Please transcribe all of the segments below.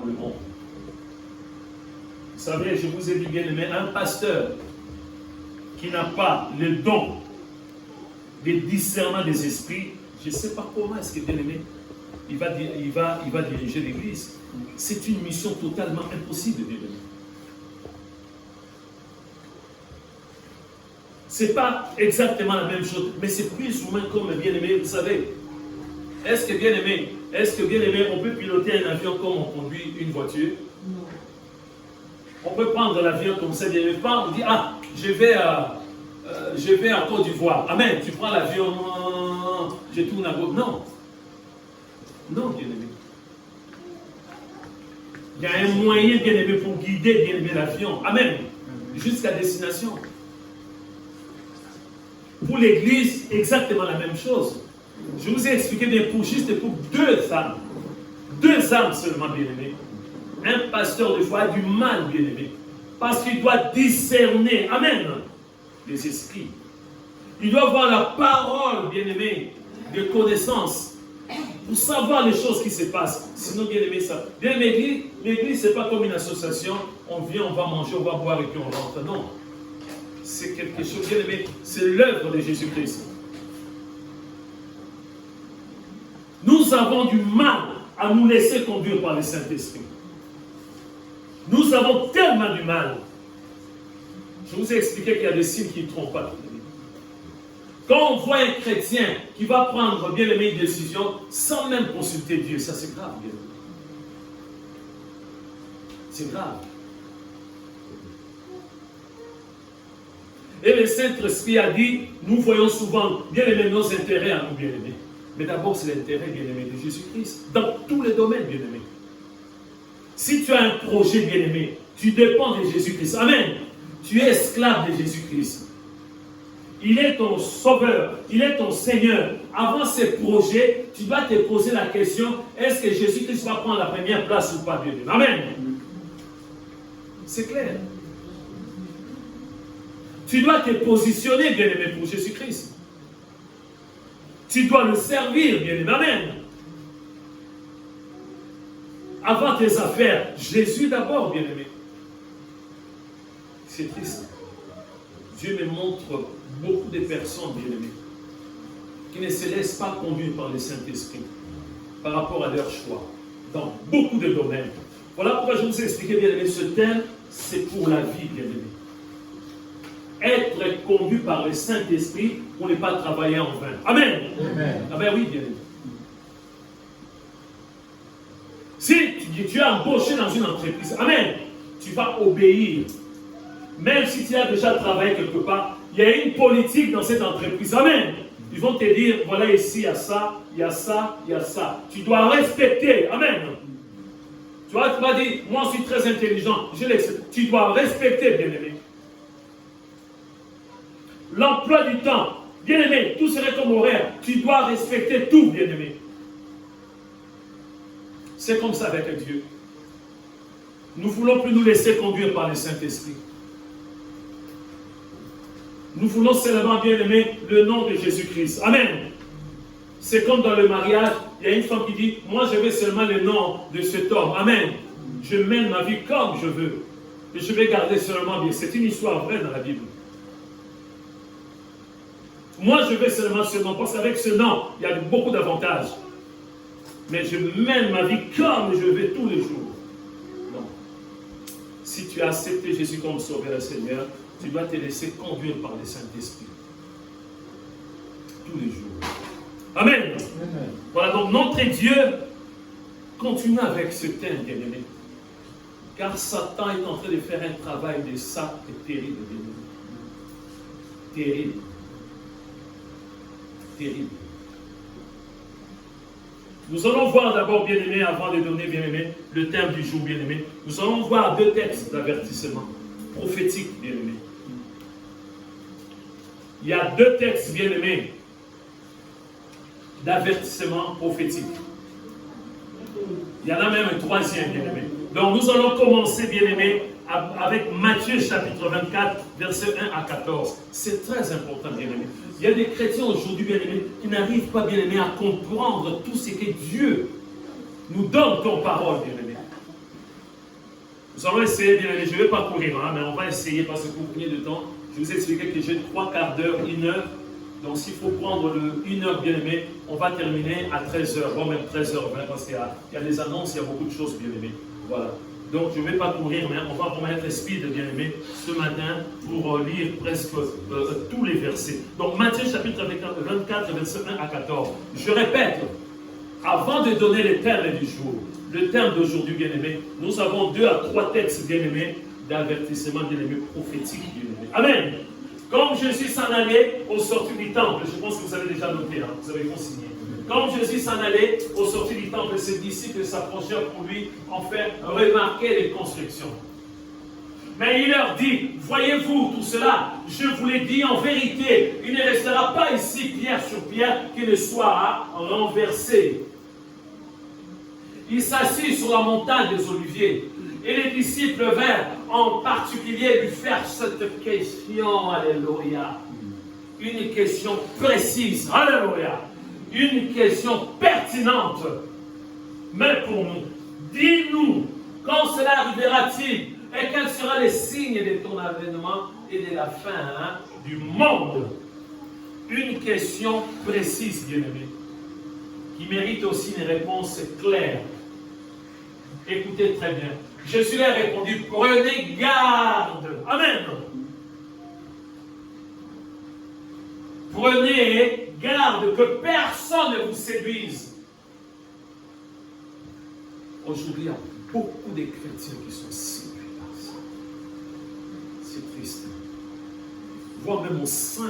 pour le monde. Vous savez, je vous ai dit, bien aimé, un pasteur qui n'a pas le don de discernement des esprits, je ne sais pas comment est-ce que, bien aimé, il va diriger l'église. C'est une mission totalement impossible, bien aimé. Ce n'est pas exactement la même chose, mais c'est plus ou moins comme, bien aimé, vous savez. Est-ce que, bien aimé, on peut piloter un avion comme on conduit une voiture? Non. On peut prendre l'avion comme ça, bien aimé. On dit, ah, je vais à Côte d'Ivoire. Amen, tu prends l'avion, je tourne à gauche. Non. Non, bien aimé. Il y a un moyen, bien aimé, pour guider, bien aimé, l'avion. Amen. Jusqu'à destination. Pour l'église, exactement la même chose. Je vous ai expliqué bien pour deux âmes. Deux âmes seulement, bien aimé. Un pasteur de foi a du mal, bien aimé. Parce qu'il doit discerner, amen, les esprits. Il doit avoir la parole, bien aimé, de connaissance. Pour savoir les choses qui se passent. Sinon, bien aimé, ça. Bien aimé, l'église, ce n'est pas comme une association. On vient, on va manger, on va boire et puis on rentre. Non. C'est quelque chose, bien aimé, c'est l'œuvre de Jésus-Christ. Nous avons du mal à nous laisser conduire par le Saint-Esprit. Nous avons tellement du mal. Je vous ai expliqué qu'il y a des signes qui ne trompent pas. Quand on voit un chrétien qui va prendre, bien aimé, une décision sans même consulter Dieu, ça c'est grave, bien aimé. C'est grave. Et le Saint-Esprit a dit, nous voyons souvent, bien aimé, nos intérêts à nous, bien aimés. Mais d'abord, c'est l'intérêt, bien aimé, de Jésus-Christ. Dans tous les domaines, bien aimé. Si tu as un projet, bien aimé, tu dépends de Jésus-Christ. Amen. Tu es esclave de Jésus-Christ. Il est ton sauveur, il est ton Seigneur. Avant ces projets, tu dois te poser la question, est-ce que Jésus-Christ va prendre la première place ou pas, bien aimé? Amen. C'est clair. Tu dois te positionner, bien aimé, pour Jésus-Christ. Tu dois le servir, bien aimé. Amen. Avant tes affaires, Jésus d'abord, bien aimé. C'est triste. Dieu me montre beaucoup de personnes, bien aimées, qui ne se laissent pas conduire par le Saint-Esprit par rapport à leur choix, dans beaucoup de domaines. Voilà pourquoi je vous ai expliqué, bien aimé, ce thème, c'est pour la vie, bien aimé. Être conduit par le Saint-Esprit pour ne pas travailler en vain. Amen. Amen. Ah ben oui, bien aimé. Si tu es embauché dans une entreprise, amen, tu vas obéir. Même si tu as déjà travaillé quelque part, il y a une politique dans cette entreprise. Amen. Ils vont te dire, voilà ici, il y a ça, il y a ça, il y a ça. Tu dois respecter. Amen. Tu vas dire, moi je suis très intelligent. Tu dois respecter, bien-aimé. L'emploi du temps, bien-aimé, tout serait comme horaire. Tu dois respecter tout, bien-aimé. C'est comme ça avec Dieu. Nous ne voulons plus nous laisser conduire par le Saint-Esprit. Nous voulons seulement, bien aimer, le nom de Jésus-Christ. Amen. C'est comme dans le mariage, il y a une femme qui dit, moi je veux seulement le nom de cet homme. Amen. Je mène ma vie comme je veux. Et je vais garder seulement bien. C'est une histoire vraie dans la Bible. Moi je veux seulement ce nom, parce qu'avec ce nom, il y a beaucoup d'avantages. Mais je mène ma vie comme je veux tous les jours. Non. Si tu as accepté Jésus comme Sauveur et Seigneur, tu dois te laisser conduire par le Saint-Esprit. Tous les jours. Amen. Amen. Voilà, donc notre Dieu continue avec ce thème, bien aimé. Car Satan est en train de faire un travail de ça terrible, bien aimé. Terrible. Terrible. Nous allons voir d'abord, bien aimé, avant de donner, bien aimé, le thème du jour, bien aimé. Nous allons voir deux textes d'avertissement prophétiques, bien aimé. Il y a deux textes, bien aimés, d'avertissement prophétique. Il y en a même un troisième, bien aimé. Donc nous allons commencer, bien aimé, avec Matthieu chapitre 24, versets 1 à 14. C'est très important, bien aimé. Il y a des chrétiens aujourd'hui, bien aimés, qui n'arrivent pas, bien aimé, à comprendre tout ce que Dieu nous donne comme parole, bien aimé. Nous allons essayer, bien aimé, je ne vais pas courir, hein, mais on va essayer parce que pour gagner de temps, je vous ai expliqué que j'ai 3 quarts d'heure, 1 heure. Donc s'il faut prendre le 1 heure, bien aimé, on va terminer à 13h, voire même 13h20, parce qu'il y a des annonces, il y a beaucoup de choses, bien aimé. Voilà. Donc je ne vais pas courir, mais on va vraiment être speed, bien aimé, ce matin pour lire presque tous les versets. Donc Matthieu chapitre 24, versets 1 à 14. Je répète, avant de donner les termes du jour, le terme d'aujourd'hui, bien aimé, nous avons 2 à 3 textes, bien aimés, d'avertissement, bien aimé, prophétique, bien aimé. Amen. Comme Jésus s'en allait au sortir du temple, je pense que vous avez déjà noté, hein, vous avez consigné. Comme Jésus s'en allait au sortir du temple, ses disciples s'approchèrent pour lui en faire remarquer les constructions. Mais il leur dit, voyez-vous tout cela, je vous l'ai dit en vérité, il ne restera pas ici pierre sur pierre qui ne soit renversé. Il s'assit sur la montagne des Oliviers. Et les disciples vinrent en particulier lui faire cette question, alléluia. Une question précise, alléluia. Une question pertinente. Mais pour nous, dis-nous, quand cela arrivera-t-il et quels seront les signes de ton avènement et de la fin du monde? Une question précise, bien-aimé, qui mérite aussi une réponse claire. Écoutez très bien. Jésus leur a répondu, prenez garde. Amen. Prenez garde que personne ne vous séduise. Aujourd'hui, il y a beaucoup de chrétiens qui sont séduits par ça. C'est triste. Voire même au sein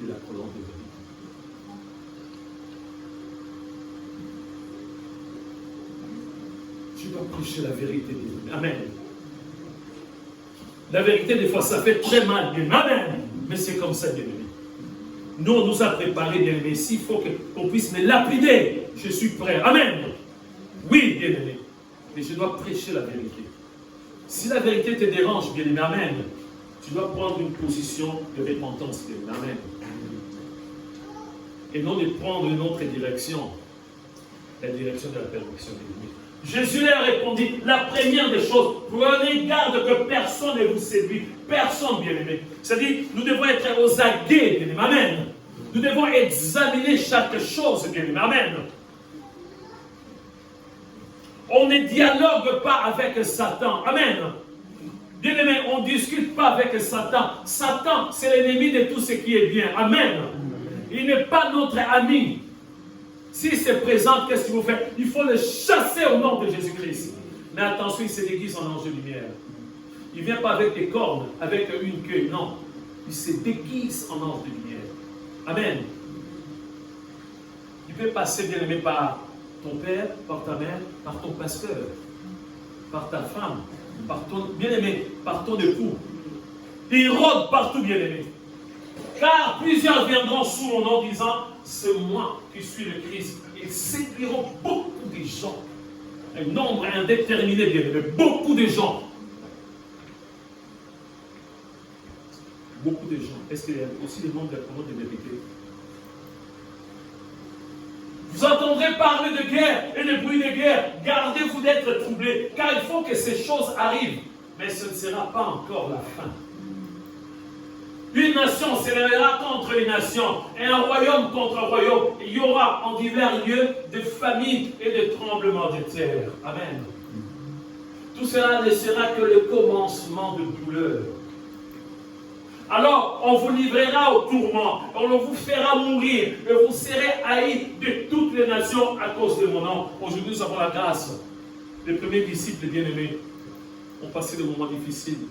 de la colonne de vérité. Tu dois prêcher la vérité. Amen. La vérité, des fois, ça fait très mal. Bien. Amen. Mais c'est comme ça, bien aimé. Nous, on nous a préparé, bien aimé. S'il faut qu'on puisse me lapider, je suis prêt. Amen. Oui, bien aimé. Mais je dois prêcher la vérité. Si la vérité te dérange, bien aimé, amen. Tu dois prendre une position de repentance, bien aimé. Amen. Et non de prendre une autre direction. La direction de la perfection, bien aimé. Jésus leur a répondu, la première des choses, prenez garde que personne ne vous séduit. Personne, bien-aimé. C'est-à-dire, nous devons être aux aguets, bien-aimé. Amen. Nous devons examiner chaque chose, bien-aimé. Amen. On ne dialogue pas avec Satan. Amen. Bien-aimé, on ne discute pas avec Satan. Satan, c'est l'ennemi de tout ce qui est bien. Amen. Il n'est pas notre ami. S'il se présente, qu'est-ce qu'il faut faire? Il faut le chasser au nom de Jésus-Christ. Mais attention, il se déguise en ange de lumière. Il ne vient pas avec des cornes, avec une queue, non. Il se déguise en ange de lumière. Amen. Il peut passer, bien aimé, par ton père, par ta mère, par ton pasteur, par ta femme, par ton bien-aimé, par ton époux. Il rôde partout, bien aimé. Car plusieurs viendront sous mon nom disant, c'est moi qui suis le Christ. Ils séduiront beaucoup de gens. Un nombre indéterminé, bien aimé. Beaucoup de gens. Beaucoup de gens. Est-ce qu'il y a aussi le nombre de parole de vérité? Vous entendrez parler de guerre et de bruit de guerre. Gardez-vous d'être troublés, car il faut que ces choses arrivent. Mais ce ne sera pas encore la fin. Une nation s'élèvera contre une nation, et un royaume contre un royaume. Il y aura en divers lieux de famines et de tremblements de terre. Amen. Tout cela ne sera que le commencement de douleur. Alors, on vous livrera au tourment, on vous fera mourir, et vous serez haïs de toutes les nations à cause de mon nom. Aujourd'hui, nous avons la grâce. Les premiers disciples bien-aimés ont passé des moments difficiles.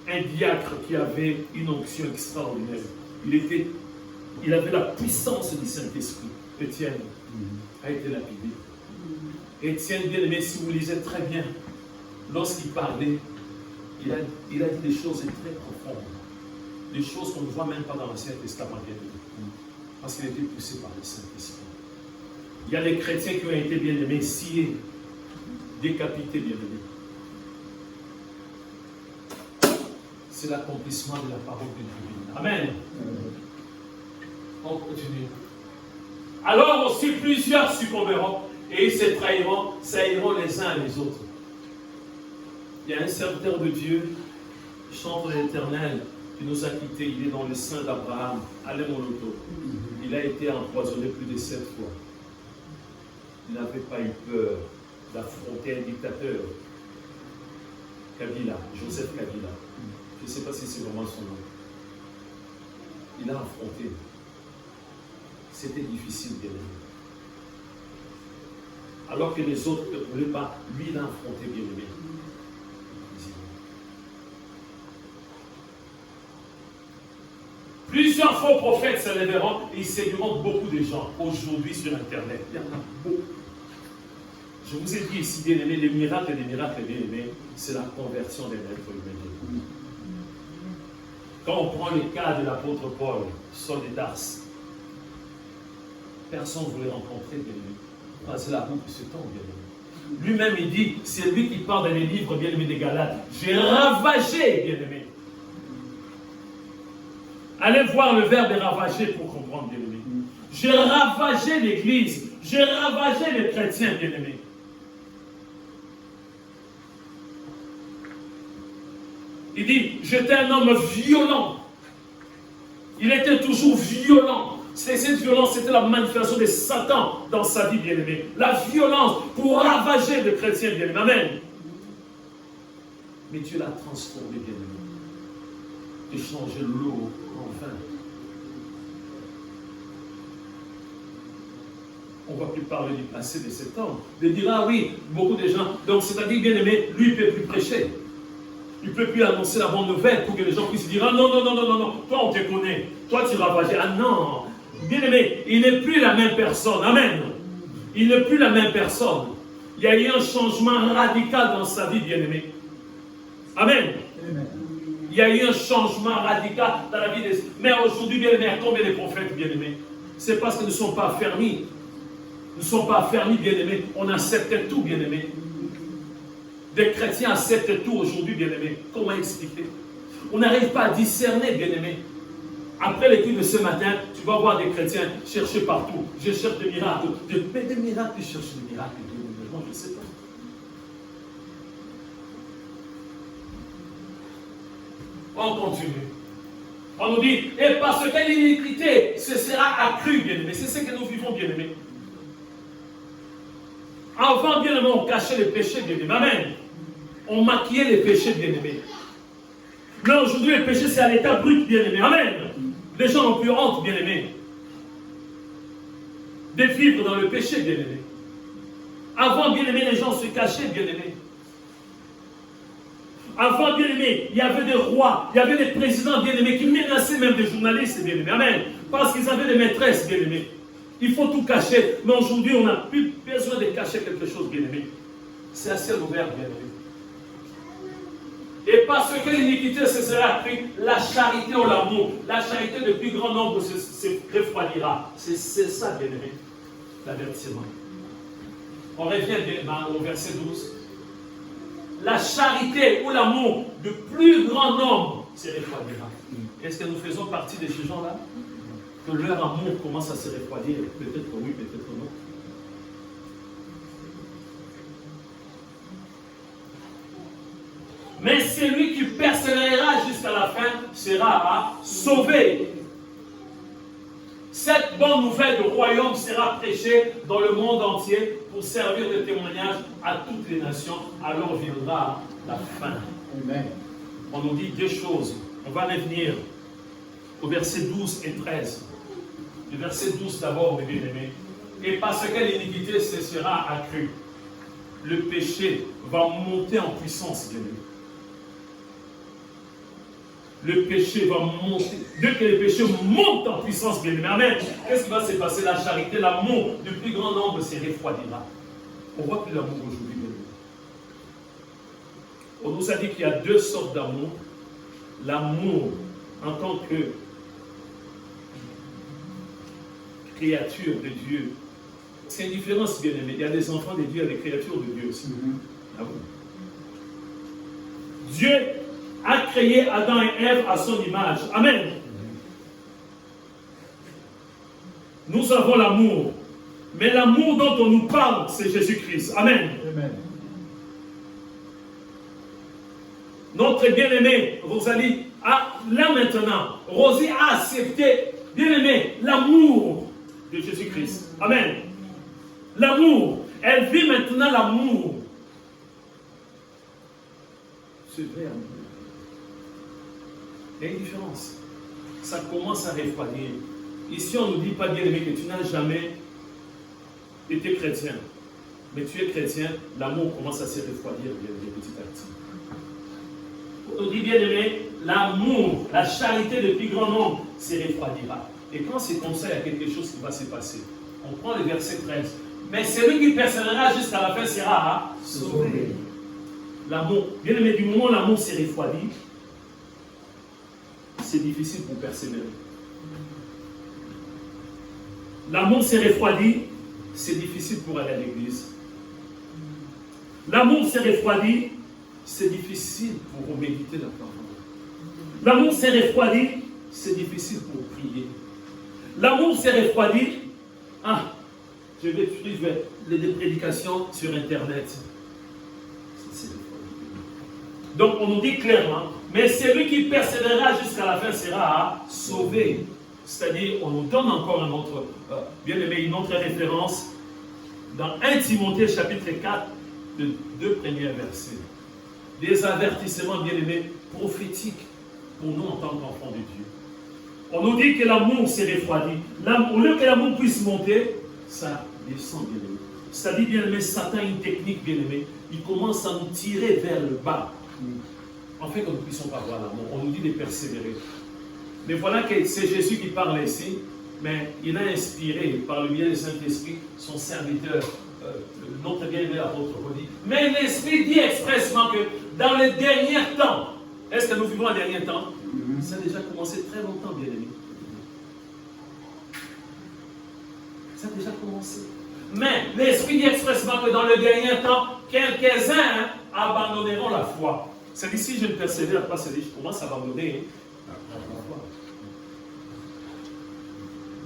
Un diacre qui avait une onction extraordinaire. Il avait la puissance du Saint-Esprit. Étienne a été lapidé. Étienne, bien-aimé, si vous lisez très bien, lorsqu'il parlait, il a dit des choses très profondes. Des choses qu'on ne voit même pas dans l'Ancien Testament. Parce qu'il était poussé par le Saint-Esprit. Il y a des chrétiens qui ont été bien-aimés, sciés, décapités, bien-aimés. C'est l'accomplissement de la parole de Dieu. Amen. On continue. Alors aussi plusieurs succomberont et ils se trahiront, s'haïront les uns les autres. Il y a un serviteur de Dieu, chantre de l'Éternel, qui nous a quittés. Il est dans le sein d'Abraham, Alain Moloto. Il a été empoisonné plus de 7 fois. Il n'avait pas eu peur d'affronter un dictateur. Kabila, Joseph Kabila. Je ne sais pas si c'est vraiment son nom. Il a affronté. C'était difficile, bien aimé. Alors que les autres ne voulaient pas, lui, il a affronté, bien aimé. Plusieurs faux prophètes se lèveront et ils séduiront beaucoup de gens aujourd'hui sur Internet. Il y en a beaucoup. Je vous ai dit ici, bien aimé, les miracles et les miracles, bien aimés, c'est la conversion des êtres humains. Quand on prend le cas de l'apôtre Paul, Saul de Tarse, personne ne voulait rencontrer, bien aimé. C'est la route de ce temps, bien aimé. Lui-même, il dit, c'est lui qui parle dans les livres, bien aimé, des Galates. J'ai ravagé, bien aimé. Allez voir le verbe ravager pour comprendre, bien aimé. J'ai ravagé l'Église. J'ai ravagé les chrétiens, bien aimés. Il dit, j'étais un homme violent. Il était toujours violent. Cette violence, c'était la manifestation de Satan dans sa vie, bien aimé. La violence pour ravager les chrétiens, bien aimé. Amen. Mais Dieu l'a transformé, bien aimé. De changer l'eau en vin. On ne va plus parler du passé de cet homme. De dire, ah oui, beaucoup de gens. Donc, c'est-à-dire, bien aimé, lui, il ne peut plus prêcher. Il ne peut plus annoncer la bonne nouvelle pour que les gens puissent dire, ah non, non, non, non, non, non, toi, on te connaît. Toi, tu ravages. Ah non. Bien aimé, il n'est plus la même personne. Amen. Il n'est plus la même personne. Il y a eu un changement radical dans sa vie, bien aimé. Amen. Amen. Il y a eu un changement radical dans la vie des... Mais aujourd'hui, bien aimé, combien de prophètes, bien aimés? C'est parce que nous ne sommes pas affermis. Nous ne sommes pas affermis, bien aimés. On accepte tout, bien aimé. Des chrétiens acceptent tout aujourd'hui, bien aimé. Comment expliquer? On n'arrive pas à discerner, bien aimé. Après l'étude de ce matin, tu vas voir des chrétiens chercher partout. Je cherche des miracles. Mais des miracles, je cherche des miracles. Moi, je ne sais pas. On continue. On nous dit, et parce que l'iniquité ce sera accrue, bien aimé. C'est ce que nous vivons, bien aimé. Avant, bien aimé, on cachait les péchés, bien aimé. Amen. On maquillait les péchés, bien aimé. Mais aujourd'hui, le péché, c'est à l'état brut, bien aimé. Amen. Les gens n'ont plus honte, bien aimé. De vivre dans le péché, bien aimé. Avant, bien aimé, les gens se cachaient, bien aimé. Avant, bien aimé, il y avait des rois, il y avait des présidents, bien aimés, qui menaçaient même des journalistes, bien aimés. Amen. Parce qu'ils avaient des maîtresses, bien aimés. Il faut tout cacher. Mais aujourd'hui, on n'a plus besoin de cacher quelque chose, bien aimé. C'est à ciel ouvert, bien aimé. Et parce que l'iniquité se sera accrue, la charité ou l'amour, la charité de plus grand nombre se refroidira. C'est ça, bien aimé, l'avertissement. On revient au verset 12. La charité ou l'amour de plus grand nombre se refroidira. Est-ce que nous faisons partie de ces gens-là? Que leur amour commence à se refroidir? Peut-être oui, peut-être non. Mais celui qui persévérera jusqu'à la fin sera sauvé. Cette bonne nouvelle du royaume sera prêchée dans le monde entier pour servir de témoignage à toutes les nations. Alors viendra la fin. Amen. On nous dit deux choses. On va revenir au verset 12 et 13. Le verset 12 d'abord, mes bien-aimés. Et parce que l'iniquité se sera accrue, le péché va monter en puissance, bien-aimés. Le péché va monter. Dès que le péché monte en puissance, bien aimé, amen. Qu'est-ce qui va se passer? La charité, l'amour du plus grand nombre se refroidira. On voit plus l'amour aujourd'hui, bien aimé. On nous a dit qu'il y a deux sortes d'amour. L'amour en tant que créature de Dieu. C'est une différence, bien aimé. Il y a des enfants de Dieu et des créatures de Dieu aussi. Ah bon? Dieu a créé Adam et Ève à son image. Amen. Nous avons l'amour. Mais l'amour dont on nous parle, c'est Jésus-Christ. Amen. Amen. Notre bien-aimé, Rosalie, là maintenant, Rosie a accepté, bien-aimé, l'amour de Jésus-Christ. Amen. L'amour. Elle vit maintenant l'amour. C'est vrai. Il y a une différence. Ça commence à refroidir. Ici, on ne nous dit pas, bien-aimé, que tu n'as jamais été chrétien. Mais tu es chrétien, l'amour commence à se refroidir, bien-aimé, petit à petit. On nous dit, bien-aimé, l'amour, la charité de plus grand nombre se refroidira. Et quand c'est comme ça, il y a quelque chose qui va se passer. On prend le verset 13. Mais celui qui persévérera jusqu'à la fin sera sauvé. L'amour, bien aimé, du moment où l'amour s'est refroidi, c'est difficile pour persévérer. L'amour s'est refroidi, c'est difficile pour aller à l'église. L'amour s'est refroidi, c'est difficile pour méditer la parole. L'amour s'est refroidi, c'est difficile pour prier. L'amour s'est refroidi, je vais suivre des prédications sur Internet. Donc on nous dit clairement, mais celui qui persévérera jusqu'à la fin sera sauvé. C'est-à-dire, on nous donne encore un autre, bien aimé, une autre référence dans 1 Timothée chapitre 4, les 2 premiers versets. Des avertissements, bien aimés, prophétiques pour nous en tant qu'enfants de Dieu. On nous dit que l'amour s'est refroidi. Au lieu que l'amour puisse monter, ça descend, bien aimé. C'est-à-dire, bien aimé, Satan a une technique, bien aimé. Il commence à nous tirer vers le bas. En fait, que nous ne puissions pas voir l'amour. On nous dit de persévérer. Mais voilà que c'est Jésus qui parle ici, mais il a inspiré par le biais du Saint-Esprit son serviteur, notre bien-aimé apôtre Rodi. Mais l'Esprit dit expressement que dans les derniers temps, est-ce que nous vivons un dernier temps? Ça a déjà commencé très longtemps, bien-aimé. Ça a déjà commencé. Mais l'Esprit dit expressement que dans le dernier temps, quelques-uns abandonneront la foi. C'est d'ici je ne persévère pas, c'est dit je commence à abandonner la foi.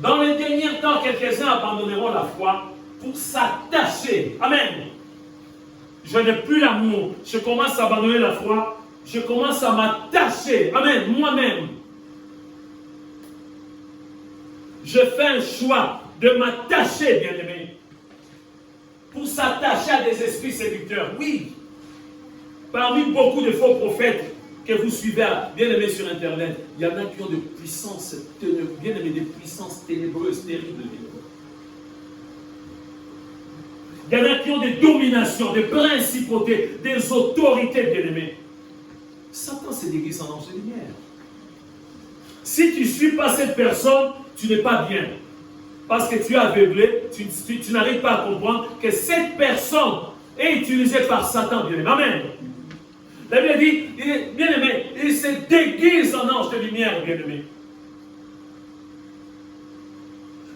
Dans les derniers temps, quelques-uns abandonneront la foi pour s'attacher. Amen. Je n'ai plus l'amour. Je commence à abandonner la foi. Je commence à m'attacher. Amen. Moi-même. Je fais un choix de m'attacher, bien-aimé. Pour s'attacher à des esprits séducteurs. Oui. Parmi beaucoup de faux prophètes que vous suivez, bien aimés sur Internet, il y en a qui ont des puissances, bien aimés, des puissances ténébreuses, terribles. Il y en a qui ont des dominations, des principautés, des autorités, bien aimés. Satan se déguise en ange de lumière. Si tu ne suis pas cette personne, tu n'es pas bien. Parce que tu es aveuglé, tu n'arrives pas à comprendre que cette personne est utilisée par Satan, bien aimé. Amen. La Bible dit, bien aimé, il se déguise en ange de lumière, bien aimé.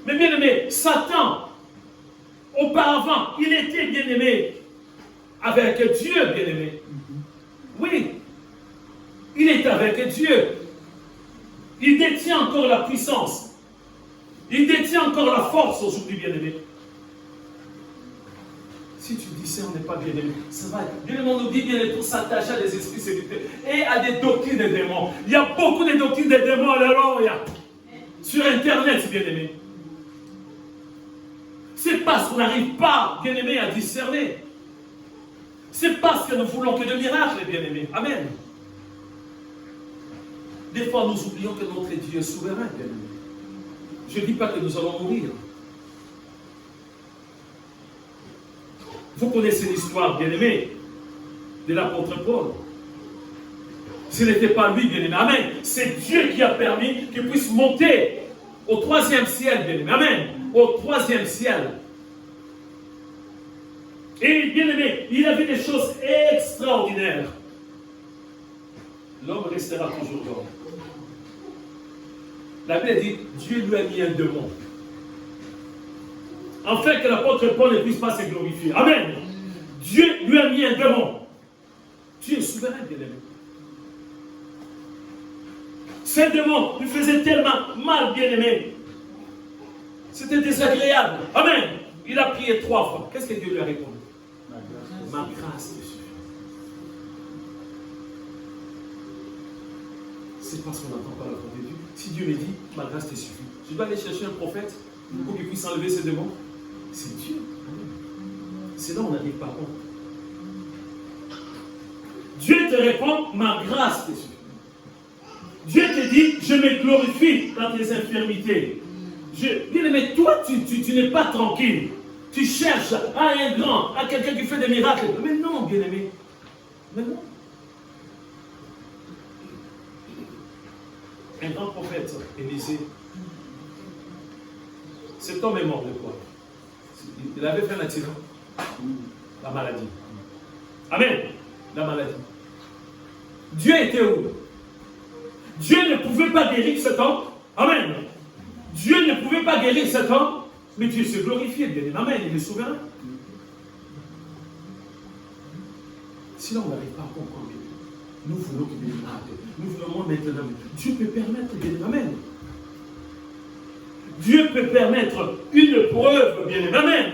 Mais bien aimé, Satan, auparavant, il était bien aimé avec Dieu, bien aimé. Oui, il est avec Dieu. Il détient encore la puissance. Il détient encore la force aujourd'hui, bien aimé. Si tu discernes pas bien aimé, ça va. Bien aimé, on nous dit bien aimé pour s'attacher à des esprits séducteurs et à des doctrines de démons. Il y a beaucoup de doctrines de démons, alléluia. Sur Internet, bien aimé. C'est parce qu'on n'arrive pas, bien aimé, à discerner. C'est parce que nous voulons que de miracles, bien aimé. Amen. Des fois, nous oublions que notre Dieu est souverain, bien aimé. Je ne dis pas que nous allons mourir. Vous connaissez l'histoire, bien aimé, de l'apôtre Paul. Ce n'était pas lui, bien aimé. Amen. C'est Dieu qui a permis qu'il puisse monter au 3e ciel, bien aimé. Amen. Au 3e ciel. Et bien aimé, il a vu des choses extraordinaires. L'homme restera toujours l'homme. La Bible dit, Dieu lui a mis un démon. Afin que l'apôtre Paul ne puisse pas se glorifier. Amen. Dieu lui a mis un démon. Dieu est souverain, bien aimé. Ce démon lui faisait tellement mal, bien aimé. C'était désagréable. Amen. Il a prié 3 fois. Qu'est-ce que Dieu lui a répondu? Ma grâce te suffit. C'est parce qu'on n'entend pas la voix de Dieu. Si Dieu me dit, ma grâce te suffit, je dois aller chercher un prophète pour qu'il puisse enlever ses démons. C'est Dieu. C'est là où on n'arrive pas compte. Dieu te répond, ma grâce te suffit. Dieu te dit, je me glorifie dans tes infirmités. Bien aimé, toi, tu n'es pas tranquille. Tu cherches à un grand, à quelqu'un qui fait des miracles. Mais non, bien aimé. Mais non. Un grand prophète, Élisée, cet homme est mort de quoi? Il avait fait un accident. La maladie. Amen. La maladie. Dieu était où? Dieu ne pouvait pas guérir cet homme. Amen. Dieu ne pouvait pas guérir cet homme, mais Dieu s'est glorifié. Bien. Amen. Il est souverain. Sinon, on n'arrive pas à comprendre. Nous voulons qu'il y ait des miracles. Nous voulons maintenant. Dieu peut permettre, bien. Amen. Dieu peut permettre une preuve, bien aimé. Amen.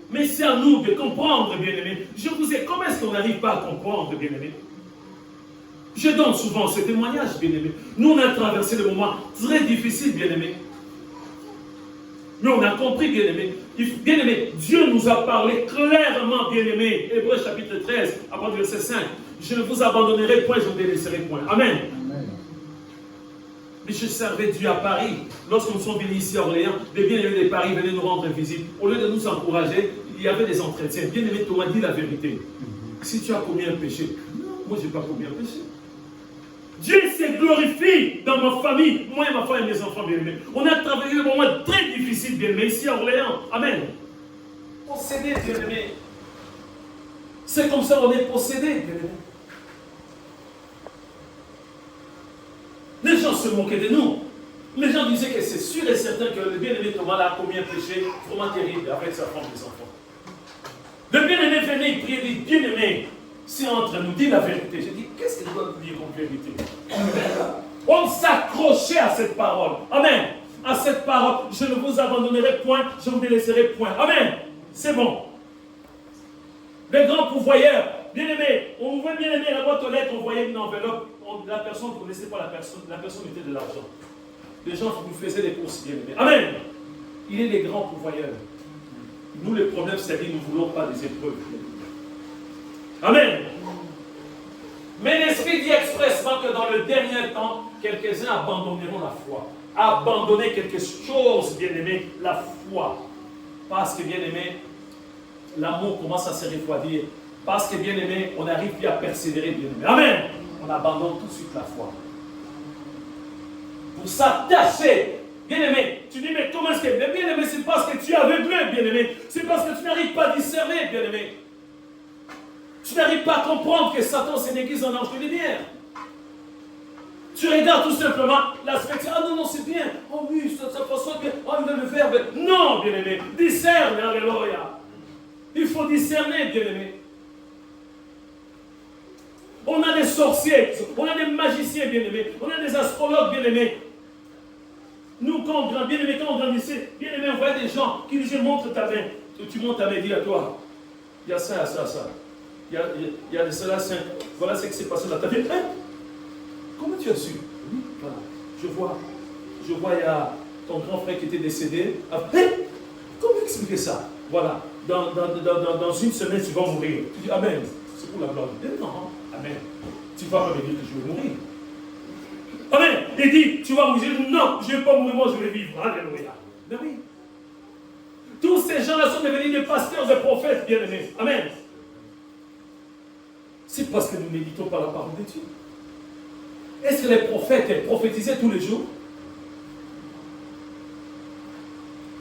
Mais c'est à nous de comprendre, bien aimé. Je vous ai, comment est-ce qu'on n'arrive pas à comprendre, bien aimé? Je donne souvent ce témoignage, bien aimé. Nous, on a traversé des moments très difficiles, bien aimé. Mais on a compris, bien aimé. Bien aimé, Dieu nous a parlé clairement, bien aimé. Hébreux chapitre 13, à partir du verset 5. Je ne vous abandonnerai point, je ne vous délaisserai point. Amen. Amen. Mais je servais Dieu à Paris. Lorsque nous sommes venus ici à Orléans, les bien-aimés de Paris venaient nous rendre visite. Au lieu de nous encourager, il y avait des entretiens. Bien-aimé, Thomas, dis la vérité. Si tu as commis un péché, non, moi je n'ai pas commis un péché. Dieu s'est glorifié dans ma famille, moi et ma femme et mes enfants, bien-aimés. On a travaillé des moments très difficiles, bien-aimés, ici à Orléans. Amen. Possédé, bien-aimés. C'est comme ça qu'on est possédé, bien-aimés. Les gens se moquaient de nous. Les gens disaient que c'est sûr et certain que le bien-aimé Thomas a commis un péché vraiment terrible avec sa femme et ses enfants. Le bien-aimé venait, il priait, il dit, bien-aimé, c'est entre nous, dis la vérité. J'ai dit, qu'est-ce qu'il doit dire comme vérité? On s'accrochait à cette parole. Amen. À cette parole, je ne vous abandonnerai point, je ne vous délaisserai point. Amen. C'est bon. Les grands pourvoyeurs, bien-aimés, on ouvrait bien-aimé la boîte aux lettres, on voyait une enveloppe, la personne ne connaissait pas la personne mettait de l'argent. Les gens nous faisaient des courses, bien-aimés. Amen. Il est les grands pourvoyeurs. Nous, le problème, c'est que nous ne voulons pas des épreuves. Amen. Mais l'Esprit dit expressement que dans le dernier temps, quelques-uns abandonneront la foi. Abandonner quelque chose, bien-aimé, la foi. Parce que, bien-aimé, l'amour commence à se refroidir. Parce que, bien-aimé, on n'arrive plus à persévérer, bien-aimé. Amen. On abandonne tout de suite la foi. Pour s'attacher. Bien-aimé, tu dis, mais comment est-ce que... Bien-aimé, c'est parce que tu es aveuglé, bien-aimé. C'est parce que tu n'arrives pas à discerner, bien-aimé. Tu n'arrives pas à comprendre que Satan s'est déguisé en ange de lumière. Tu regardes tout simplement l'aspect. Ah non, non, c'est bien. Oh oui, ça passe bien. Oh, il veut le faire. Non, bien-aimé. Discerne, alléluia. Il faut discerner, bien-aimé. On a des sorciers, on a des magiciens, bien-aimés. On a des astrologues, bien-aimés. Nous, quand on grandissait, bien-aimé, on voyait des gens qui disaient, montre ta main. Tu montres ta main, dis à toi. Il y a ça, ça, ça. Il y a de cela, voilà ce qui s'est passé dans ta vie. Hein? Comment tu as su? Oui, voilà. Je vois, il y a ton grand frère qui était décédé. Hein? Comment expliquer ça? Voilà. Dans une semaine, tu vas mourir. Tu dis, Amen. C'est pour la gloire de Dieu. Non, Amen. Tu vas pas me dire que je vais mourir. Amen. Il dit, tu vas mourir. Non, je ne vais pas mourir, moi je vais vivre. Alléluia. Mais oui. Tous ces gens-là sont devenus des pasteurs et prophètes, bien-aimés. Amen. C'est parce que nous ne méditons pas la parole de Dieu. Est-ce que les prophètes prophétisaient tous les jours?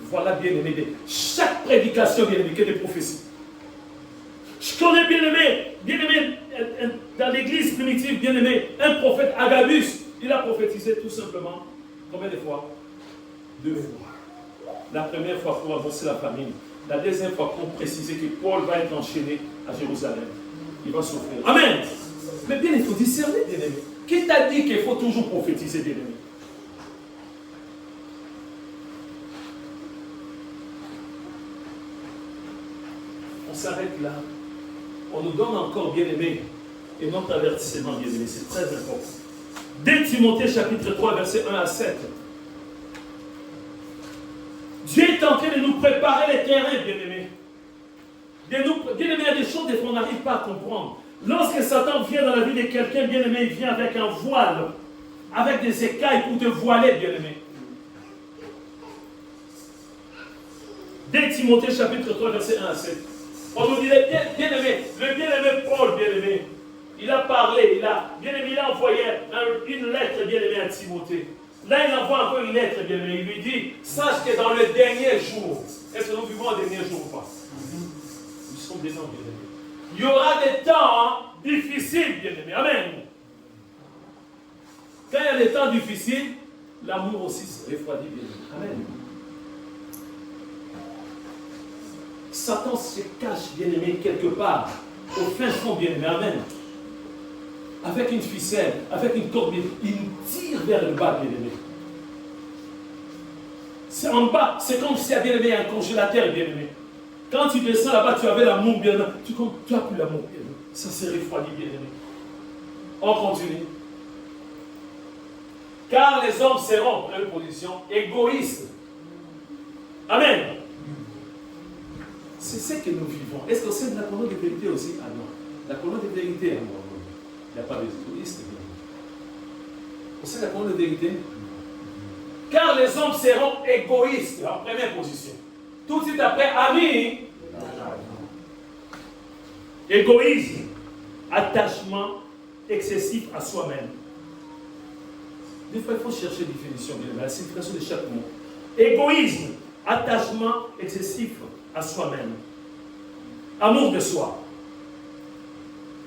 Voilà, bien-aimé. Chaque prédication, bien-aimé, que des prophéties. Je connais, bien-aimé, dans l'église primitive, bien-aimé, un prophète, Agabus, il a prophétisé tout simplement. Combien de fois? 2 fois. La première fois pour avancer la famine. La deuxième fois pour préciser que Paul va être enchaîné à Jérusalem. Il va souffrir. Amen. Mais bien, il faut discerner, bien-aimé. Qui t'a dit qu'il faut toujours prophétiser, bien-aimé? s'arrête là. On nous donne encore, bien-aimés, et notre avertissement, bien-aimés, c'est très important. 2 Timothée chapitre 3, versets 1 à 7. Dieu est en train de nous préparer les terrains, bien-aimés. Bien-aimés, il y a des choses qu'on n'arrive pas à comprendre. Lorsque Satan vient dans la vie de quelqu'un, bien-aimé, il vient avec un voile, avec des écailles pour te voiler, bien-aimé. 2 Timothée chapitre 3, verset 1 à 7. On nous dit, bien-aimé, le bien-aimé Paul, bien-aimé, il a parlé, bien-aimé, il a envoyé une lettre, bien-aimé, à Timothée. Là, il envoie encore une lettre, bien-aimé. Il lui dit, sache que dans le dernier jour, est-ce que nous vivons un dernier jour ou pas? Nous sommes des gens, bien-aimés. Il y aura des temps difficiles, bien-aimés. Amen. Quand il y a des temps difficiles, l'amour aussi se refroidit, bien-aimé. Amen. Satan se cache, bien-aimé, quelque part, au fin fond, bien-aimé. Amen. Avec une ficelle, avec une corde, il nous tire vers le bas, bien-aimé. C'est en bas, c'est comme s'il y avait, bien-aimé, un congélateur, bien-aimé. Quand tu descends là-bas, tu avais l'amour, bien-aimé. Tu n'as plus l'amour, bien-aimé. Ça s'est refroidi, bien-aimé. On continue. Car les hommes seront, première position, égoïstes. Amen. C'est ce que nous vivons. Est-ce que c'est la colonne de vérité aussi? Ah non. La colonne de vérité, non. Il n'y a pas d'égoïste. C'est la colonne de vérité. Car les hommes seront égoïstes, en première position. Tout de suite après, amis. Égoïsme, attachement excessif à soi-même. Des fois, il faut chercher une définition, la signification de chaque mot. Égoïsme, attachement excessif à soi-même. Amour de soi.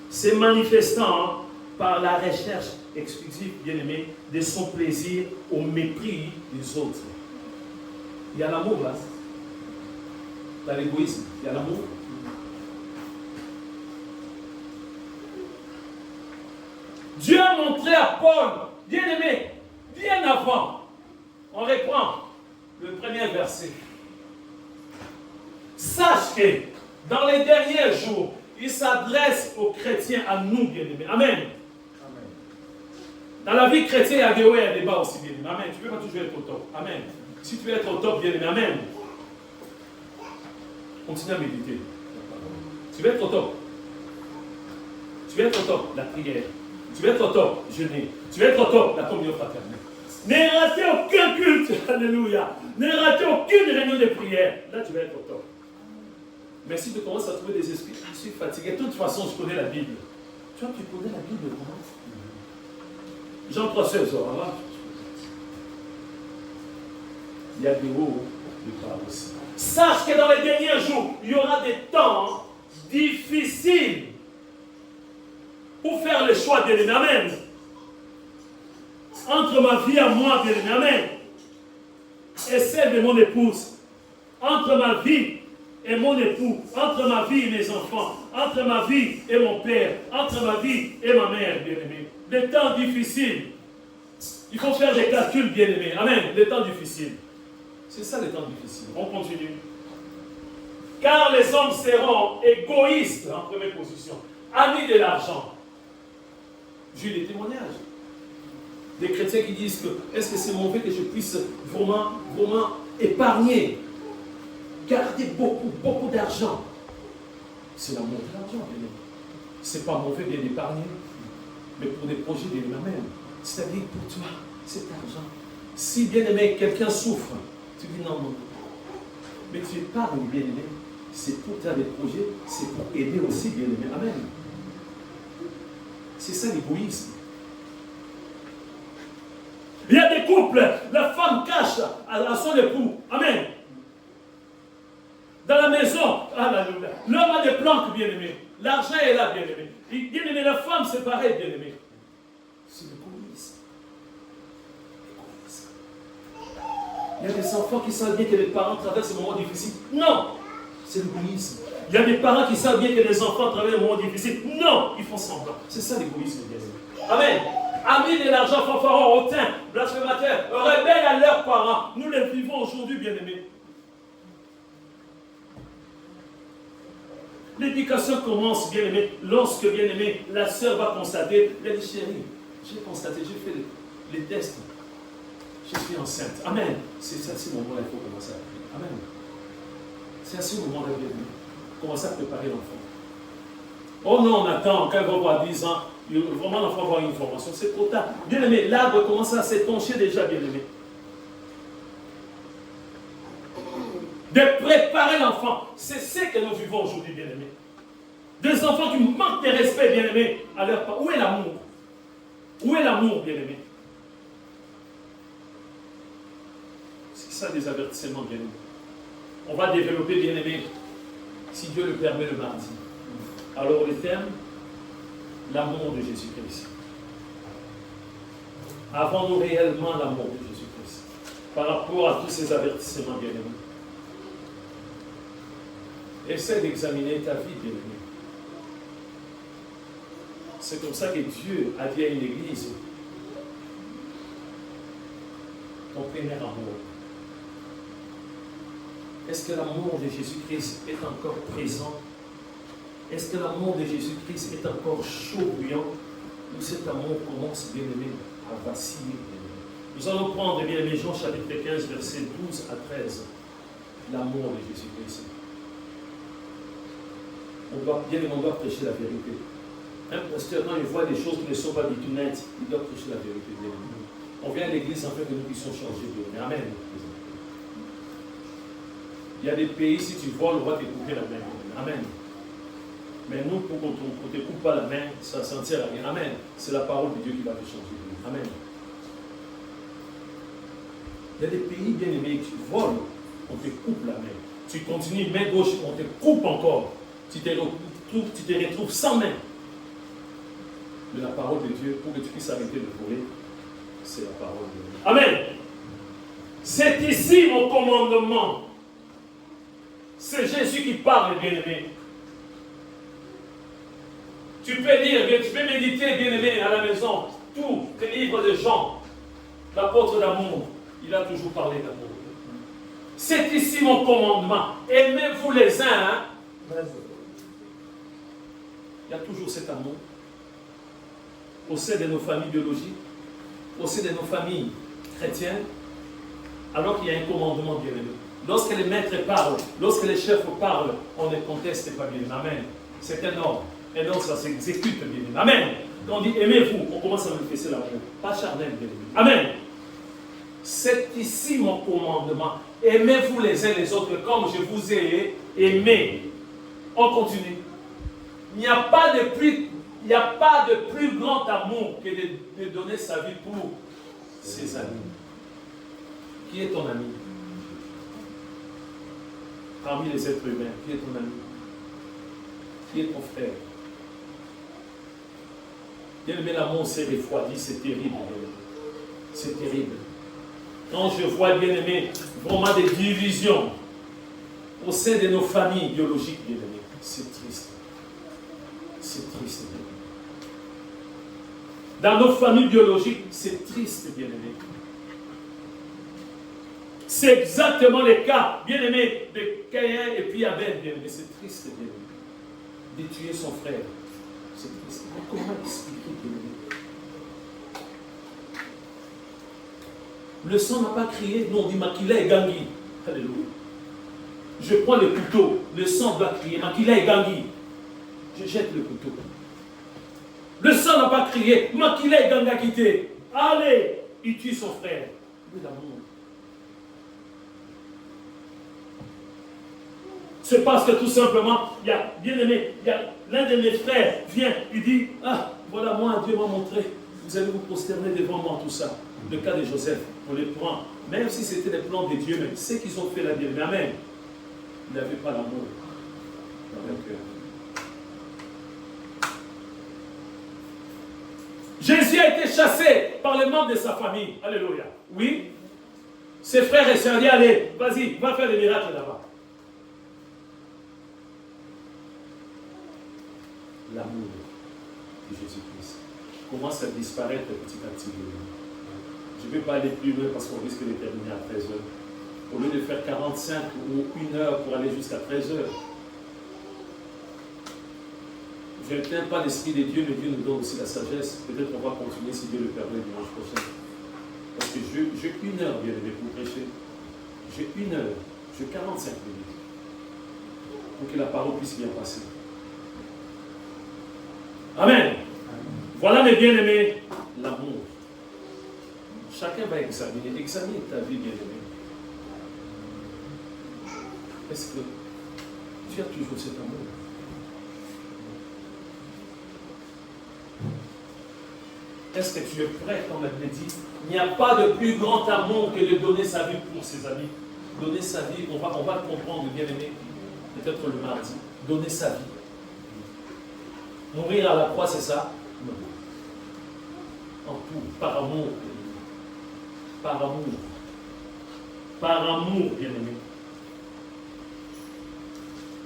C'est manifestant par la recherche exclusive, bien-aimé, de son plaisir au mépris des autres. Il y a l'amour là. Dans l'égoïsme, il y a l'amour. Dieu a montré à Paul, bien-aimé, bien avant. On reprend le premier verset. Sache que dans les derniers jours, il s'adresse aux chrétiens, à nous, bien-aimés. Amen. Dans la vie chrétienne, il y a des hauts et des bas aussi, bien-aimés. Amen. Tu ne peux pas toujours être au top. Amen. Si tu veux être au top, bien-aimé, amen. Continue à méditer. Tu veux être au top. Tu veux être au top, la prière. Tu veux être au top, jeûner. Tu veux être au top, la communion fraternelle. Ne ratez aucun culte, alléluia. Ne ratez aucune réunion de prière. Là, tu vas être au top. Mais si tu commences à trouver des esprits, je suis fatigué. De toute façon, je connais la Bible. Tu vois, tu connais la Bible comment? Jean 3, 16 ans. Il y a des hauts, des bas aussi. Sache que dans les derniers jours, il y aura des temps difficiles pour faire le choix, bien-aimé. Amen. Entre ma vie à moi, bien-aimé. Amen. Et celle de mon épouse. Entre ma vie et mon époux. Entre ma vie et mes enfants. Entre ma vie et mon père. Entre ma vie et ma mère, bien-aimé. Des temps difficiles. Il faut faire des calculs, bien-aimé. Amen. Des temps difficiles. C'est ça les temps difficiles. On continue. Car les hommes seront égoïstes, en première position. Amis de l'argent. J'ai eu des témoignages. Des chrétiens qui disent que est-ce que c'est mauvais que je puisse vraiment épargner, garder beaucoup d'argent. C'est l'amour de l'argent, bien aimé. C'est pas mauvais bien d'épargner, mais pour des projets bien aimés. C'est-à-dire pour toi, cet argent. Si bien aimé, quelqu'un souffre, tu dis non. Mais tu épargnes bien aimé. C'est pour faire des projets, c'est pour aider aussi bien aimé. Amen. C'est ça l'égoïsme. Il y a des couples, la femme cache à son époux. Amen. Dans la maison, l'homme a des planques, bien-aimé. L'argent est là, bien-aimé. Bien-aimé, la femme, c'est pareil, bien-aimé. C'est l'égoïsme. Il y a des enfants qui savent bien que les parents traversent des moments difficiles. Non, c'est l'égoïsme. Il y a des parents qui savent bien que les enfants traversent des moments difficiles. Non, ils font semblant. C'est ça l'égoïsme, bien-aimé. Amen. Amis de l'argent, fanfarons, hautains, blasphémateurs, rebelles à leurs parents. Nous les vivons aujourd'hui, bien-aimés. L'éducation commence, bien aimé, lorsque, bien aimé, la sœur va constater, elle dit, chérie, j'ai constaté, j'ai fait les tests, je suis enceinte. Amen. C'est à ce moment-là qu'il faut commencer à prier. Amen. C'est à ce moment-là, bien aimé, commencer à préparer l'enfant. Oh non, on attend, quand elle va avoir 10 ans, vraiment l'enfant va avoir une formation, c'est trop tard. Bien aimé, l'arbre commence à s'épancher déjà, bien aimé. De préparer l'enfant. C'est ce que nous vivons aujourd'hui, bien-aimés. Des enfants qui manquent de respect, bien-aimés, à leur part. Où est l'amour? Où est l'amour, bien-aimés? C'est ça des avertissements, bien-aimés. On va développer, bien-aimés, si Dieu le permet, le mardi. Alors, le terme, l'amour de Jésus-Christ. Avons-nous réellement l'amour de Jésus-Christ par rapport à tous ces avertissements, bien-aimés? Essaie d'examiner ta vie, bien-aimé. C'est comme ça que Dieu a dit à une église, ton premier amour. Est-ce que l'amour de Jésus-Christ est encore présent? Est-ce que l'amour de Jésus-Christ est encore chaud, bouillant? Ou cet amour commence, bien-aimé, à vaciller, bien-aimé? Nous allons prendre, bien-aimé, Jean chapitre 15, versets 12 à 13. L'amour de Jésus-Christ. On doit prêcher la vérité. Un pasteur, quand il voit des choses qui ne sont pas du tout nettes, il doit prêcher la vérité. On vient à l'église afin que nous puissions changer de Amen. Il y a des pays, si tu vois, on va te couper la main. Amen. Mais nous, pour qu'on ne te coupe pas la main, ça ne sert à rien. Amen. C'est la parole de Dieu qui va te changer. Amen. Il y a des pays bien aimés, tu voles, on te coupe la main. Tu continues, main gauche, on te coupe encore. Tu te retrouves sans main. De la parole de Dieu, pour que tu puisses arrêter de voler, c'est la parole de Dieu. Amen. C'est ici mon commandement. C'est Jésus qui parle, bien-aimé. Tu peux lire, tu peux méditer, bien-aimé, à la maison, tous les livres de Jean, l'apôtre d'amour, il a toujours parlé d'amour. C'est ici mon commandement. Aimez-vous les uns, hein? Il y a toujours cet amour au sein de nos familles biologiques, au sein de nos familles chrétiennes, alors qu'il y a un commandement, bien aimé. Lorsque les maîtres parlent, lorsque les chefs parlent, on ne conteste pas, bien aimé. Amen. C'est un ordre. Un ordre, ça s'exécute, bien aimé. Amen. Quand on dit aimez-vous, on commence à manifester l'amour. Pas charnel, bien aimé. Amen. C'est ici mon commandement. Aimez-vous les uns les autres comme je vous ai aimé. On continue. Il n'y a pas de plus grand amour que de donner sa vie pour ses amis. Qui est ton ami? Parmi les êtres humains, qui est ton ami? Qui est ton frère? Bien aimé, l'amour s'est refroidi, c'est terrible. C'est terrible. Quand je vois, bien aimé, vraiment des divisions au sein de nos familles biologiques, bien aimé, c'est triste. C'est triste, bien aimé. Dans nos familles biologiques, c'est triste, bien aimé. C'est exactement le cas, bien aimé, de Caïn et puis Abel, bien aimé. C'est triste, bien aimé. De tuer son frère. C'est triste. Mais comment expliquer, bien aimé? Le sang n'a pas crié. Nous, on dit Makila et Gangui. Alléluia. Je prends le couteau. Le sang doit crier. Makila et Gangui. Je jette le couteau. Le sang n'a pas crié. Makila et Gangui a quitté. Allez, il tue son frère. Oui, l'amour. C'est parce que tout simplement, il y a, bien aimé, il y a l'un de mes frères vient, il dit, ah, voilà, moi, Dieu m'a montré, vous allez vous prosterner devant moi, tout ça. Le cas de Joseph, on les prend, même si c'était les plans de Dieu, même ceux qu'ils ont fait la bien, mais amen, il n'avait pas l'amour dans leur cœur. Jésus a été chassé par les membres de sa famille. Alléluia. Oui. Ses frères et sœurs disent, allez, vas-y, va faire des miracles là-bas. L'amour de Jésus-Christ commence à disparaître petit à petit. Je ne vais pas aller plus loin parce qu'on risque de terminer à 13h. Au lieu de faire 45 ou 1 heure pour aller jusqu'à 13h, Je n'éteins pas l'Esprit de Dieu, mais Dieu nous donne aussi la sagesse. Peut-être qu'on va continuer si Dieu le permet dimanche prochain. Parce que j'ai 1 heure, bien aimé, pour prêcher. J'ai 1 heure, j'ai 45 minutes. Pour que la parole puisse bien passer. Amen. Voilà, mes bien-aimés, l'amour. Chacun va examiner ta vie, bien-aimé. Est-ce que tu as toujours cet amour? Est-ce que tu es prêt, comme elle me dit? Il n'y a pas de plus grand amour que de donner sa vie pour ses amis. Donner sa vie, on va le comprendre, bien-aimé, peut-être le mardi. Donner sa vie. Mourir à la croix, c'est ça? Non. En tout, par amour. Par amour. Par amour, bien-aimé.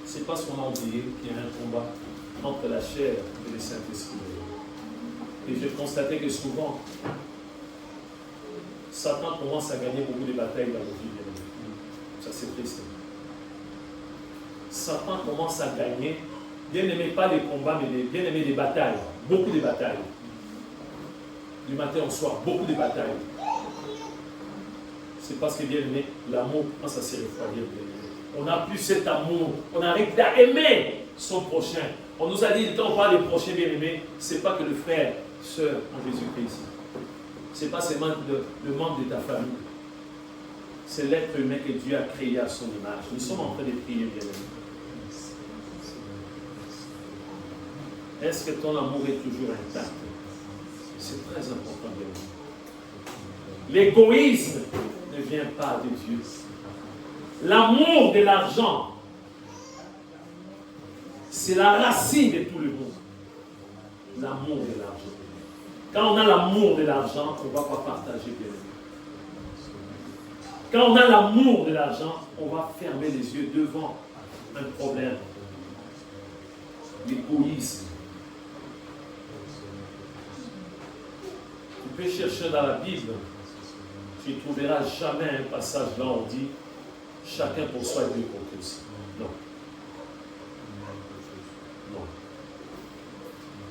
C'est parce qu'on a oublié qu'il y a un combat entre la chair et le Saint-Esprit. Et j'ai constaté que souvent, Satan commence à gagner beaucoup de batailles dans nos vies, bien-aimé. Ça, c'est triste. Satan commence à gagner, bien aimé, pas les combats, mais bien aimé des batailles. Beaucoup de batailles. Du matin au soir, beaucoup de batailles. C'est parce que, bien aimé, l'amour, quand ça s'est refroidi, bien aimé. On n'a plus cet amour. On arrive à aimer son prochain. On nous a dit, quand on parle des prochains, bien aimés, ce n'est pas que le frère, sœur en Jésus-Christ. Ce n'est pas seulement le membre de ta famille. C'est l'être humain que Dieu a créé à son image. Nous sommes en train de prier, bien aimé. Est-ce que ton amour est toujours intact? C'est très important, bien aimé. L'égoïsme ne vient pas de Dieu. L'amour de l'argent, c'est la racine de tout le monde. L'amour de l'argent. Quand on a l'amour de l'argent, on ne va pas partager, bien aimé. Quand on a l'amour de l'argent, on va fermer les yeux devant un problème. L'égoïsme. Tu peux chercher dans la Bible, tu ne trouveras jamais un passage là où on dit chacun pour soi et Dieu pour tous. Non. Non.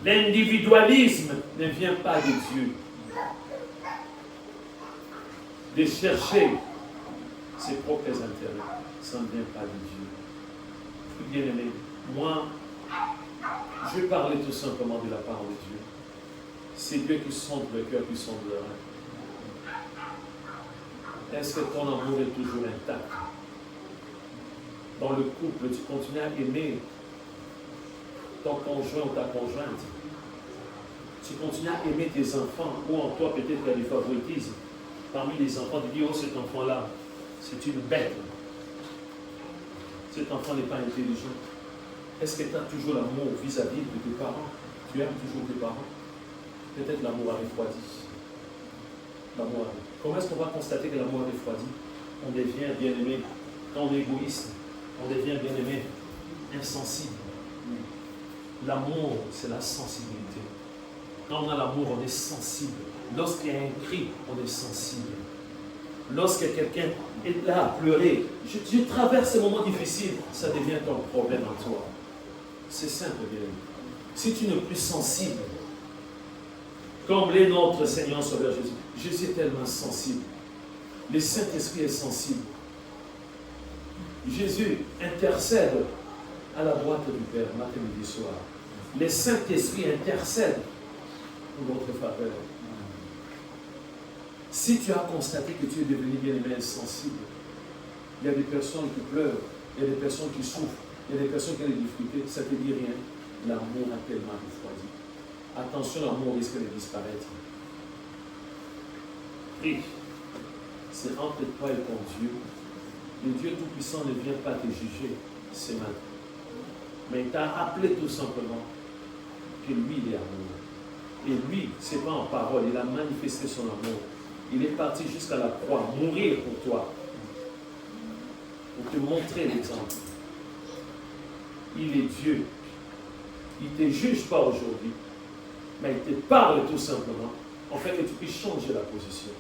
L'individualisme ne vient pas de Dieu. De chercher ses propres intérêts, ça ne vient pas de Dieu. Bien aimé, moi, je parlais tout simplement de la parole de Dieu. C'est Dieu qui sonde le cœur, qui sonde le rein. Est-ce que ton amour est toujours intact? Dans le couple, tu continues à aimer ton conjoint ou ta conjointe. Tu continues à aimer tes enfants, ou en toi peut-être qu'il y a des favoritismes. Parmi les enfants, tu dis, oh cet enfant-là, c'est une bête. Cet enfant n'est pas intelligent. Est-ce que tu as toujours l'amour vis-à-vis de tes parents? Tu aimes toujours tes parents? Peut-être l'amour a refroidi. L'amour a... Comment est-ce qu'on va constater que l'amour a refroidi? On devient bien-aimé. Quand on est égoïste, on devient bien-aimé, insensible. L'amour, c'est la sensibilité. Quand on a l'amour, on est sensible. Lorsqu'il y a un cri, on est sensible. Lorsque quelqu'un est là à pleurer, je traverse ces moments difficiles, ça devient ton problème en toi. C'est simple, bien aimé. Si tu n'es plus sensible, comme l'est notre Seigneur Sauveur Jésus, Jésus est tellement sensible. Le Saint-Esprit est sensible. Jésus intercède à la droite du Père, matin, midi, soir. Le Saint-Esprit intercède pour votre faveur. Si tu as constaté que tu es devenu bien-aimé insensible, il y a des personnes qui pleurent, il y a des personnes qui souffrent, il y a des personnes qui ont des difficultés, ça ne te dit rien. L'amour a tellement refroidi. Attention, l'amour risque de disparaître. Et c'est entre toi et ton Dieu. Le Dieu Tout-Puissant ne vient pas te juger ce matin. Mais il t'a rappelé tout simplement que lui, il est amour. Et lui, ce n'est pas en parole, il a manifesté son amour. Il est parti jusqu'à la croix, mourir pour toi. Pour te montrer l'exemple. Il est Dieu. Il ne te juge pas aujourd'hui. Mais il te parle tout simplement. En fait, que tu puisses changer la position.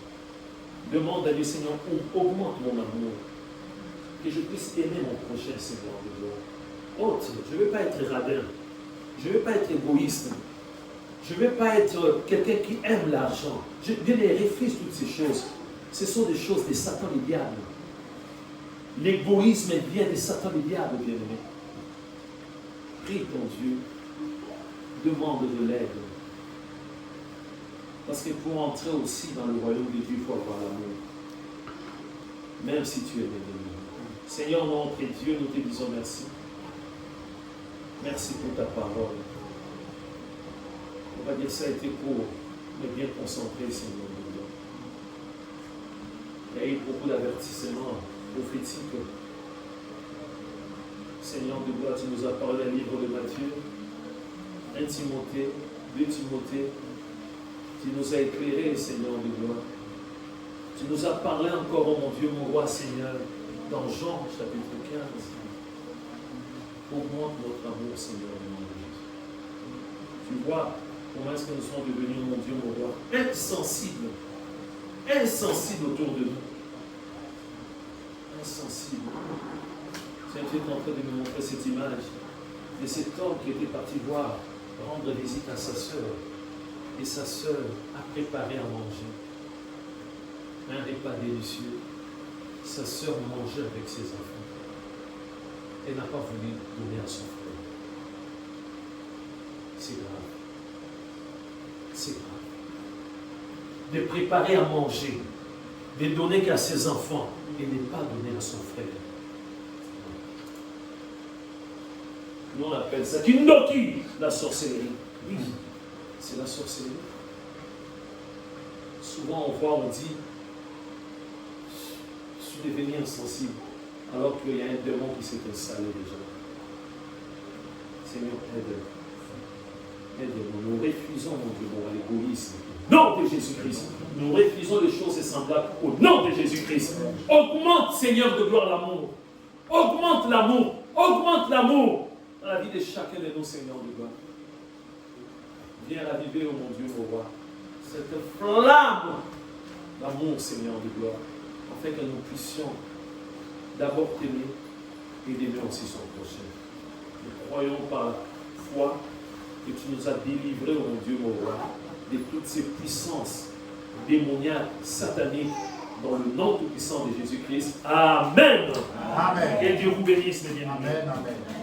Demande à Dieu, Seigneur, augmente mon amour. Que je puisse aimer mon prochain, Seigneur de gloire. Oh, je ne veux pas être radin. Je ne vais pas être égoïste. Je ne vais pas être quelqu'un qui aime l'argent. Bien les refuse toutes ces choses. Ce sont des choses de Satan et diable. L'égoïsme vient de Satan et diable, bien-aimé. Prie ton Dieu. Demande de l'aide. Parce que pour entrer aussi dans le royaume de Dieu, il faut avoir l'amour. Même si tu es ennemi. Seigneur, notre Dieu, nous te disons merci. Merci pour ta parole. On va dire que ça a été court, mais bien concentré, Seigneur. Il y a eu beaucoup d'avertissements prophétiques. Seigneur de gloire, tu nous as parlé un livre de Matthieu, 1 Timothée, 2 Timothée. Tu nous as éclairé, Seigneur de gloire. Tu nous as parlé encore, oh mon Dieu, mon roi, Seigneur, dans Jean, chapitre 15. Augmente notre amour, Seigneur, mon Dieu. Tu vois comment est-ce que nous sommes devenus, mon Dieu, mon roi, insensibles. Insensibles autour de nous. Insensibles. Seigneur, tu es en train de nous montrer cette image de cet homme qui était parti voir, rendre visite à sa sœur. Et sa sœur a préparé à manger. Un repas délicieux. Sa sœur mangeait avec ses enfants. Elle n'a pas voulu donner à son frère. C'est grave. C'est grave. De préparer à manger, de donner qu'à ses enfants et ne pas donner à son frère. Nous on appelle ça Kindoki, la sorcellerie. Oui, c'est la sorcellerie. Souvent on voit, on dit, je suis devenu insensible, alors qu'il y a un démon qui s'est installé déjà. Seigneur, aide-nous. Aide-nous. Nous refusons, mon Dieu, l'égoïsme. Au nom de Jésus-Christ. Nous refusons les choses semblables au nom de Jésus-Christ. Augmente, Seigneur de gloire, l'amour. Augmente l'amour. Augmente l'amour dans la vie de chacun de nous, Seigneur de gloire. Viens raviver, oh mon Dieu, mon roi, cette flamme d'amour, Seigneur de gloire, afin que nous puissions d'abord t'aimer et d'aimer aussi son prochain. Nous croyons par la foi que tu nous as délivrés, oh mon Dieu, mon roi, de toutes ces puissances démoniaques, sataniques, dans le nom tout-puissant de Jésus-Christ. Amen. Amen. Et Dieu vous bénisse, mes bien-aimés. Amen. Amen.